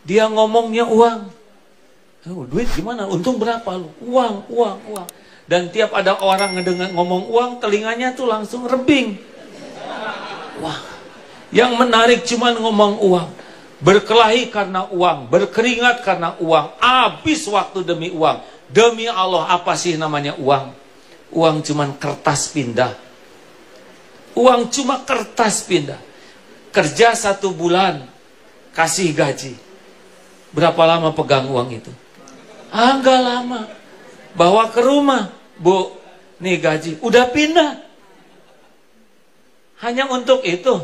Dia ngomongnya uang. Oh, duit gimana? Untung berapa lu? Uang. Dan tiap ada orang ngedengar ngomong uang, telinganya tuh langsung rebing. Wah. Yang menarik cuman ngomong uang. Berkelahi karena uang, berkeringat karena uang, habis waktu demi uang. Demi Allah, apa sih namanya uang? Uang cuman kertas pindah. Uang cuma kertas pindah. Kerja 1 bulan, kasih gaji. Berapa lama pegang uang itu? Enggak lama. Bawa ke rumah. Bu, nih gaji. Udah pindah. Hanya untuk itu.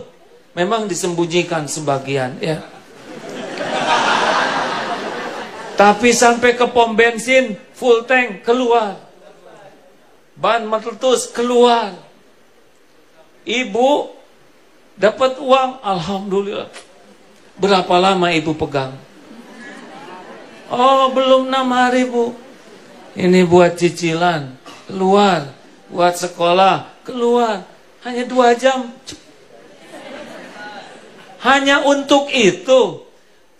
Memang disembunyikan sebagian. Ya. Tapi sampai ke pom bensin, full tank, keluar. Ban meletus, keluar. Ibu dapat uang, alhamdulillah. Berapa lama ibu pegang? Oh, belum 6 hari, Bu. Ini buat cicilan, keluar. Buat sekolah, keluar. Hanya 2 jam. Hanya untuk itu.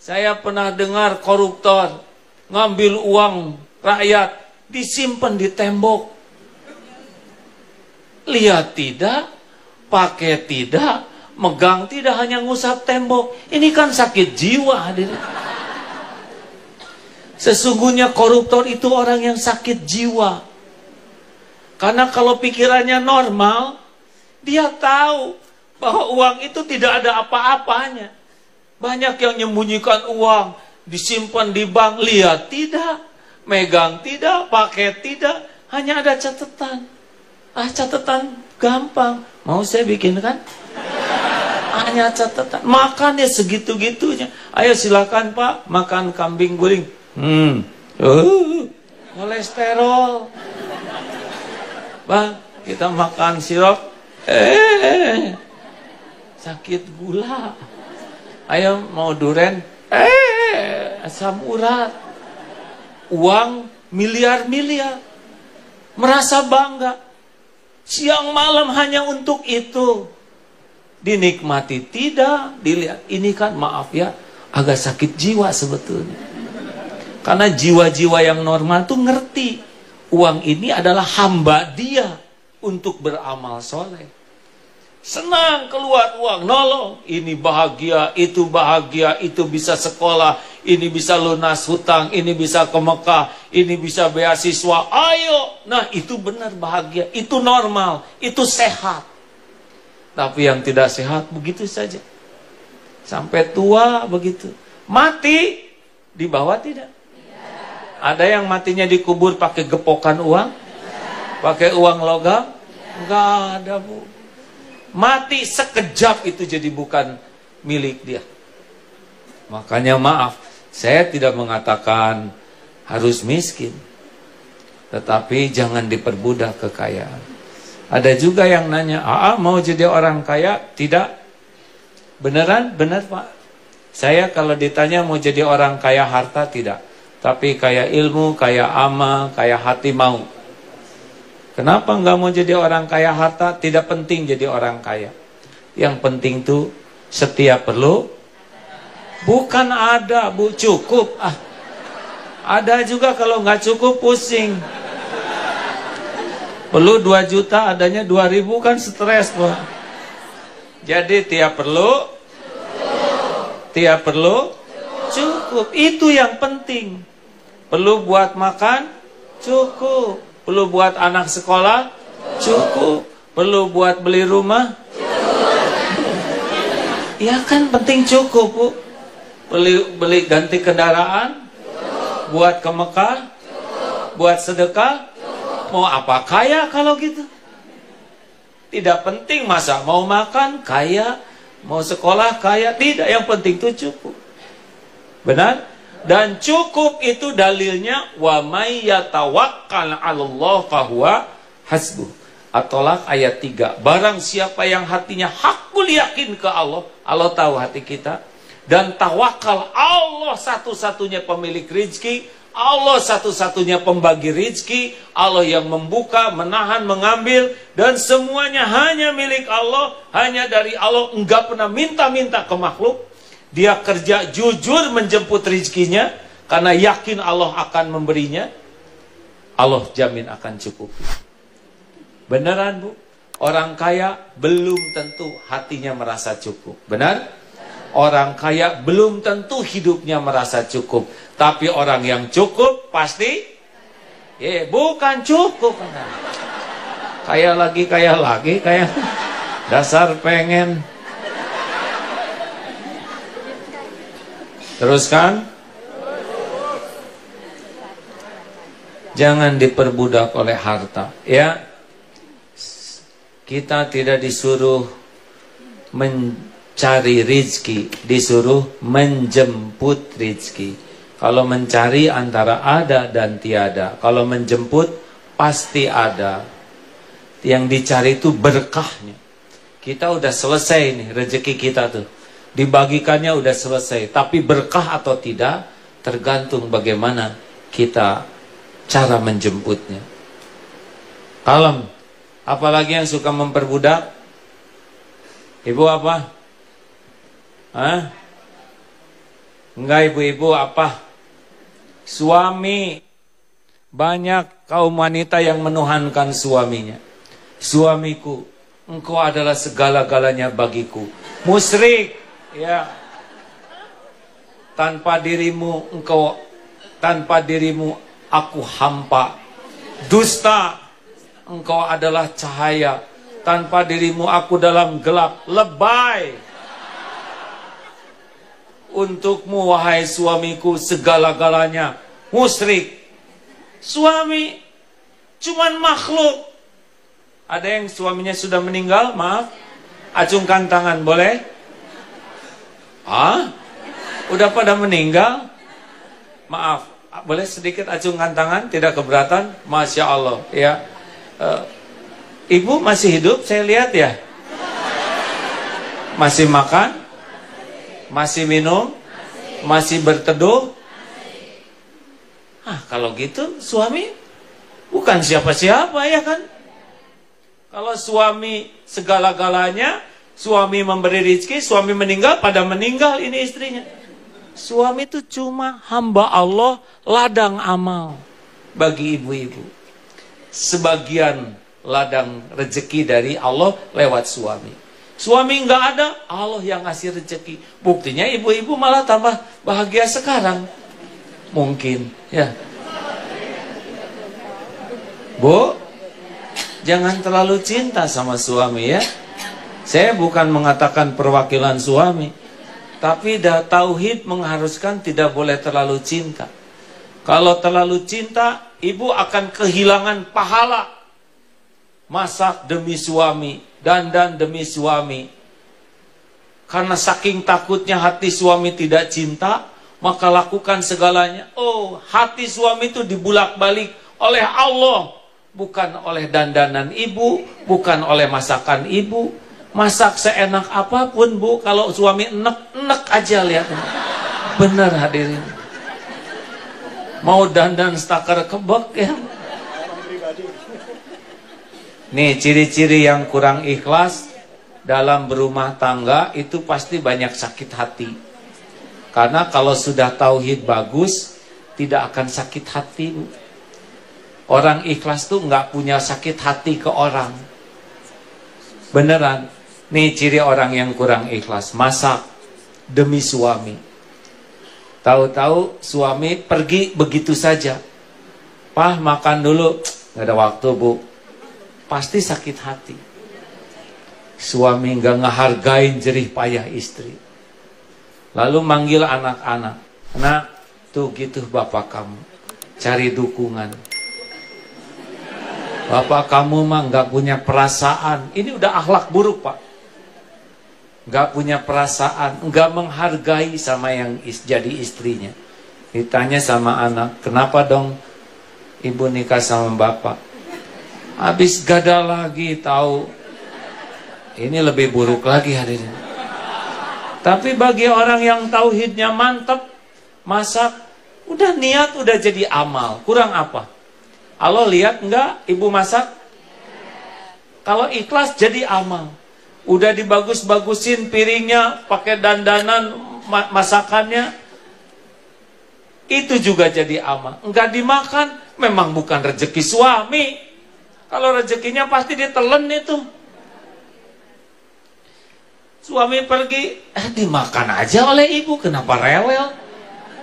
Saya pernah dengar koruptor ngambil uang rakyat, disimpan di tembok. Lihat tidak, pakai tidak, megang tidak, hanya ngusap tembok. Ini kan sakit jiwa, hadirin. Sesungguhnya koruptor itu orang yang sakit jiwa. Karena kalau pikirannya normal, dia tahu bahwa uang itu tidak ada apa-apanya. Banyak yang menyembunyikan uang, disimpan di bank, lihat tidak, megang tidak, pakai tidak, hanya ada catatan. Catatan gampang. Mau saya bikin kan? Hanya catatan. Makan ya segitu-gitunya. Ayo silakan Pak, makan kambing guling. Kolesterol. Bang, kita makan sirup. Sakit gula. Ayo mau duren. Asam urat. Uang miliar-miliar. Merasa bangga. Siang malam hanya untuk itu. Dinikmati tidak, dilihat. Ini kan maaf ya, agak sakit jiwa sebetulnya. Karena jiwa-jiwa yang normal tuh ngerti. Uang ini adalah hamba dia untuk beramal soleh. Senang keluar uang, nolong. Ini bahagia, itu bisa sekolah, ini bisa lunas hutang, ini bisa ke Mekah, ini bisa beasiswa. Ayo, nah itu benar bahagia, itu normal, itu sehat. Tapi yang tidak sehat begitu saja. Sampai tua begitu. Mati, dibawa tidak? Ada yang matinya dikubur pakai gepokan uang? Pakai uang logam? Enggak ada, Bu. Mati sekejap itu jadi bukan milik dia. Makanya maaf, saya tidak mengatakan harus miskin. Tetapi jangan diperbudak kekayaan. Ada juga yang nanya, mau jadi orang kaya? Tidak. Beneran? Benar Pak. Saya kalau ditanya mau jadi orang kaya harta, tidak. Tapi kaya ilmu, kaya amal, kaya hati mau. Kenapa nggak mau jadi orang kaya harta? Tidak penting jadi orang kaya. Yang penting tuh setiap perlu. Bukan ada, Bu, cukup. Ada juga kalau nggak cukup pusing. Perlu 2 juta, adanya 2.000 kan stres, Pak. Jadi tiap perlu, tiap perlu, cukup. Itu yang penting. Perlu buat makan? Cukup. Perlu buat anak sekolah? Cukup. Perlu buat beli rumah? Ya kan penting cukup, Bu. Beli ganti kendaraan? Buat ke Mekah? Buat sedekah? Mau apa kaya kalau gitu? Tidak penting masa mau makan kaya, mau sekolah kaya, tidak. Yang penting itu cukup. Benar? Dan cukup itu dalilnya wa may yatawakkal 'alallah fahuwa hasbuh. At-Tolaq ayat 3. Barang siapa yang hatinya hakul yakin ke Allah, Allah tahu hati kita. dan tawakal. Allah satu-satunya pemilik rizki, Allah satu-satunya pembagi rizki, Allah yang membuka, menahan, mengambil, dan semuanya hanya milik Allah, hanya dari Allah. Enggak pernah minta-minta ke makhluk. Dia kerja jujur menjemput rizkinya, karena yakin Allah akan memberinya. Allah jamin akan cukup. Beneran, Bu? Orang kaya belum tentu hatinya merasa cukup. Benar? Orang kaya belum tentu hidupnya merasa cukup. Tapi orang yang cukup pasti bukan cukup. Kaya lagi, kayak dasar pengen. Teruskan. Jangan diperbudak oleh harta, ya. Kita tidak disuruh mencari rizki, disuruh menjemput rizki. Kalau mencari antara ada dan tiada. Kalau menjemput pasti ada. Yang dicari itu berkahnya. Kita udah selesai nih rezeki kita tuh. Dibagikannya udah selesai. Tapi berkah atau tidak tergantung bagaimana kita cara menjemputnya. Kalem. Apalagi yang suka memperbudak? Ibu apa? Hah? Enggak, ibu-ibu apa? Suami. Banyak kaum wanita yang menuhankan suaminya. Suamiku, engkau adalah segala-galanya bagiku. Musyrik, ya. Tanpa dirimu aku hampa. Dusta, engkau adalah cahaya. Tanpa dirimu aku dalam gelap. Lebay. Untukmu wahai suamiku segala-galanya. Musyrik. Suami cuman makhluk. Ada yang suaminya sudah meninggal? Maaf. Acungkan tangan, boleh? Udah pada meninggal? Maaf. Boleh sedikit acungkan tangan? Tidak keberatan? Masya Allah, ya. Ibu masih hidup, saya lihat ya. Masih makan? Masih minum? Masih berteduh? Kalau gitu suami bukan siapa-siapa, ya kan? Kalau suami segala-galanya, suami memberi rezeki, suami meninggal, pada meninggal ini istrinya. Suami itu cuma hamba Allah, ladang amal bagi ibu-ibu. Sebagian ladang rezeki dari Allah lewat suami. Suami nggak ada, Allah yang ngasih rezeki. Buktinya ibu-ibu malah tambah bahagia sekarang. Mungkin, ya. Bu, jangan terlalu cinta sama suami, ya. Saya bukan mengatakan perwakilan suami, tapi tauhid mengharuskan tidak boleh terlalu cinta. Kalau terlalu cinta, ibu akan kehilangan pahala. Masak demi suami, dandan demi suami. Karena saking takutnya hati suami tidak cinta, maka lakukan segalanya. Oh, hati suami itu dibulak-balik oleh Allah, bukan oleh dandanan ibu, bukan oleh masakan ibu. Masak seenak apapun, Bu, kalau suami enek aja, lihat. Bener hadirin. Mau dandan stakar kebek, ya. Nih, ciri-ciri yang kurang ikhlas dalam berumah tangga itu pasti banyak sakit hati. Karena kalau sudah tauhid bagus, tidak akan sakit hati, Bu. Orang ikhlas tuh nggak punya sakit hati ke orang. Beneran. Nih ciri orang yang kurang ikhlas. Masak demi suami. Tahu-tahu suami pergi begitu saja. Pah, makan dulu. Nggak ada waktu, Bu. Pasti sakit hati. Suami nggak ngehargain jerih payah istri. Lalu manggil anak-anak. Nak, tuh gitu bapak kamu. Cari dukungan. Bapak kamu mah nggak punya perasaan. Ini udah akhlak buruk, Pak. Nggak punya perasaan, nggak menghargai sama yang jadi istrinya. Ditanya sama anak, kenapa dong ibu nikah sama bapak? Habis gagal lagi, tahu. Ini lebih buruk lagi hadirin. Tapi bagi orang yang tauhidnya mantap, masak, udah niat, udah jadi amal. Kurang apa? Allah lihat enggak ibu masak? Kalau ikhlas jadi amal. Udah dibagus-bagusin piringnya, pakai dandanan masakannya, itu juga jadi amal. Enggak dimakan, memang bukan rezeki suami. Kalau rezekinya pasti ditelan itu. Suami pergi, dimakan aja oleh ibu, kenapa rewel?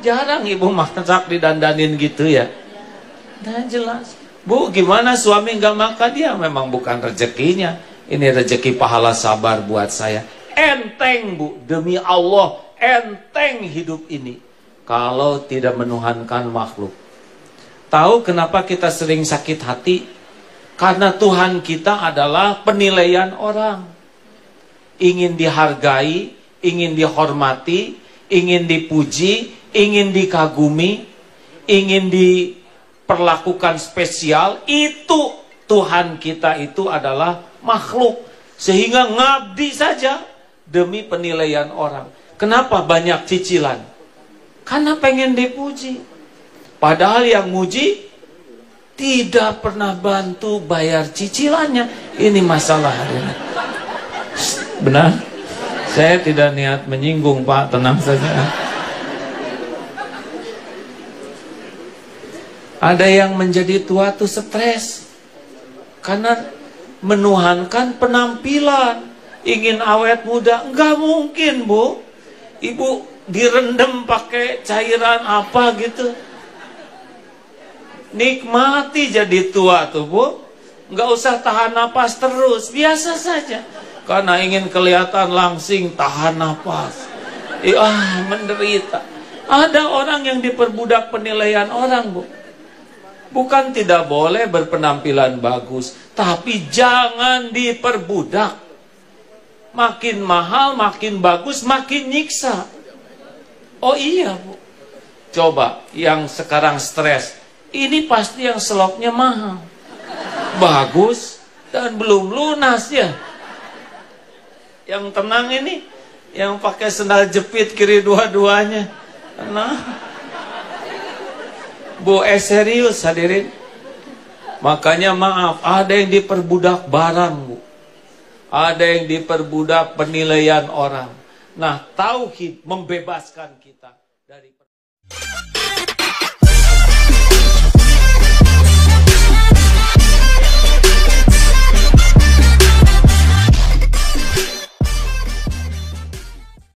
Jarang ibu masak didandanin gitu ya. Nah jelas. Bu, gimana suami nggak makan? Ya memang bukan rezekinya. Ini rezeki pahala sabar buat saya. Enteng bu, demi Allah, enteng hidup ini. Kalau tidak menuhankan makhluk. Tahu kenapa kita sering sakit hati? Karena Tuhan kita adalah penilaian orang. Ingin dihargai, ingin dihormati, ingin dipuji, ingin dikagumi, ingin diperlakukan spesial. Itu Tuhan kita itu adalah makhluk. Sehingga ngabdi saja demi penilaian orang. Kenapa banyak cicilan? Karena pengen dipuji. Padahal yang muji tidak pernah bantu bayar cicilannya. Ini masalah. Benar? Saya tidak niat menyinggung Pak, tenang saja. Ada yang menjadi tua tuh stres karena menuhankan penampilan, ingin awet muda. Enggak mungkin bu. Ibu direndam pakai cairan apa gitu. Nikmati jadi tua tuh bu. Enggak usah tahan napas terus, biasa saja. Karena ingin kelihatan langsing, tahan napas. Menderita. Ada orang yang diperbudak penilaian orang bu. Bukan tidak boleh berpenampilan bagus, tapi jangan diperbudak. Makin mahal, makin bagus, makin nyiksa. Oh iya bu. Coba yang sekarang stres, ini pasti yang slopnya mahal, bagus, dan belum lunas ya. Yang tenang ini, yang pakai sendal jepit kiri dua-duanya. Tenang. Bu, serius hadirin. Makanya maaf, ada yang diperbudak barang bu. Ada yang diperbudak penilaian orang. Nah, tauhid membebaskan kita dari